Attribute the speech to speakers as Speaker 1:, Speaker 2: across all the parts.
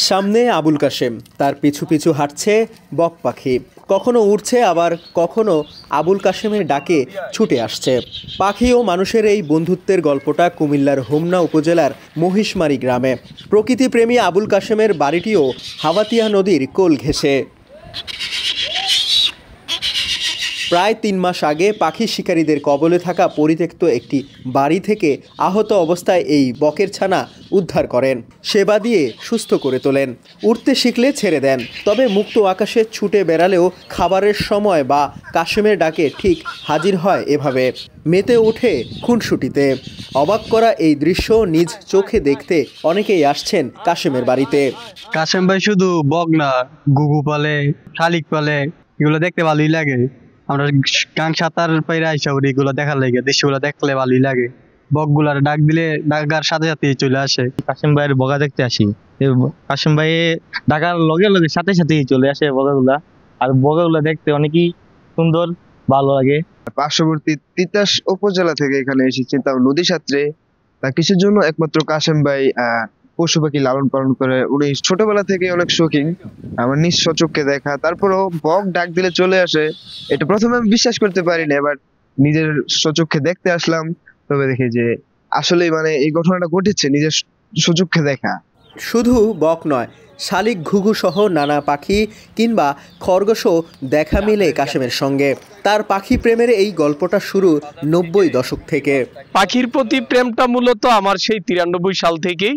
Speaker 1: সামনে আবুল কাশেম, তার পিছু পিছু হাঁটছে বক পাখি। কখনো উড়ছে, আবার কখনো আবুল কাশেমের ডাকে ছুটে আসছে। পাখি ও মানুষের এই বন্ধুত্বের গল্পটা কুমিল্লার হোমনা উপজেলার মহিষমারি গ্রামে। প্রকৃতিপ্রেমী আবুল কাশেমের বাড়িটিও হাওয়াতিয়া নদীর কোল ঘেঁষে। প্রায় ৩ মাস আগে পাখি শিকারীদের কবলে থাকা পরিত্যক্ত একটি বাড়ি থেকে আহত অবস্থায় এই বকের ছানা উদ্ধার করেন। সেবা দিয়ে সুস্থ করে তোলেন। উড়তে শিখলে ছেড়ে দেন, তবে মুক্ত আকাশে ছুটে বেড়ালেও খাবারের সময় বা কাশেমের ডাকে ঠিক হাজির হয় এভাবে। মেতে ওঠে খুনসুটিতে। অবাক করা এই দৃশ্য নিজ চোখে দেখতে অনেকেই আসছেন কাশেমের বাড়িতে।
Speaker 2: কাশেম ভাই শুধু বক না, ঘুঘু পালে, শালিক পালে, এগুলো দেখতে ভালোই লাগে। আমরা গান সাঁতার পাইরা আইসা উড়ি, এগুলো দেখার লাগে, দৃশ্যগুলো দেখলে ভালোই লাগে। বক গুলার ডাক দিলে ডাকার সাথে সাথে চলে আসে।
Speaker 3: কাশেম ভাইয়ের বগা দেখতে আসি, কাশেম ভাই ডাকার লগে লগে সাথে সাথেই চলে আসে বগাগুলা। আর বগাগুলা দেখতে অনেকই সুন্দর, ভালো লাগে।
Speaker 4: পার্শ্ববর্তী তিতাস উপজেলা থেকে এখানে এসেছি, তাও নদী সাঁতরে। তা কিছুর জন্য একমাত্র কাশেম ভাই পশু পাখি লালন পালন করে। উনি ছোটবেলা থেকে অনেক শৌখিন, আমার নিজ সচক্ষে দেখা। তারপরও বক ডাক দিলে চলে আসে, এটা প্রথমে আমি বিশ্বাস করতে পারিনি, এবার নিজের সচক্ষে দেখতে আসলাম। তবে দেখি যে আসলেই মানে এই ঘটনাটা ঘটেছে, নিজের সচক্ষে দেখা।
Speaker 1: শুধু বক নয়, শালিক, ঘুঘু সহ নানা পাখি কিংবা খরগোশও দেখা মিলে কাশেমের সঙ্গে। তার পাখি প্রেমের এই গল্পটা শুরু ৯০ দশক থেকে।
Speaker 5: পাখির প্রতি প্রেমটা মূলত আমার সেই 93 সাল থেকেই।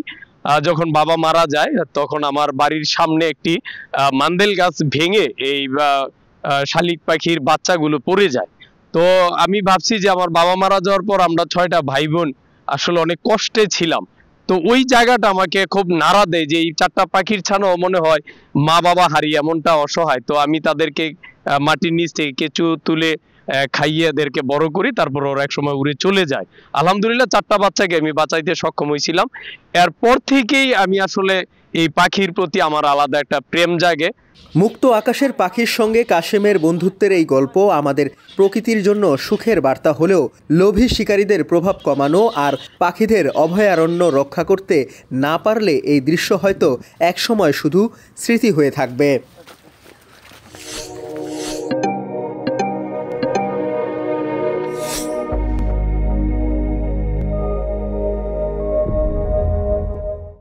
Speaker 5: যখন বাবা মারা যায় তখন আমার বাড়ির সামনে একটি মান্দেল গাছ ভেঙে এই শালিক পাখির বাচ্চাগুলো পড়ে যায়। তো আমি ভাবছি যে আমার বাবা মারা যাওয়ার পর আমরা 6টা ভাই বোন আসলে অনেক কষ্টে ছিলাম। তো ওই জায়গাটা আমাকে খুব নাড়া দেয় যে এই 4টা পাখির ছানাও মনে হয় মা বাবা হারিয়ে এমনটা অসহায়। তো আমি তাদেরকে মাটির নিচ থেকে কেঁচু তুলে খাইয়ে এদেরকে বড় করি, তারপর ওরা একসময় উড়ে চলে যায়। আলহামদুলিল্লাহ 4টা বাচ্চাকে আমি বাঁচাইতে সক্ষম হয়েছিলাম। এরপর থেকেই আমি আসলে এই পাখির প্রতি আমার আলাদা একটা প্রেম জাগে।
Speaker 1: মুক্ত আকাশের পাখির সঙ্গে কাশেমের বন্ধুত্বের এই গল্প আমাদের প্রকৃতির জন্য সুখের বার্তা হলেও লোভী শিকারীদের প্রভাব কমানো আর পাখিদের অভয়ারণ্য রক্ষা করতে না পারলে এই দৃশ্য হয়তো একসময় শুধু স্মৃতি হয়ে থাকবে।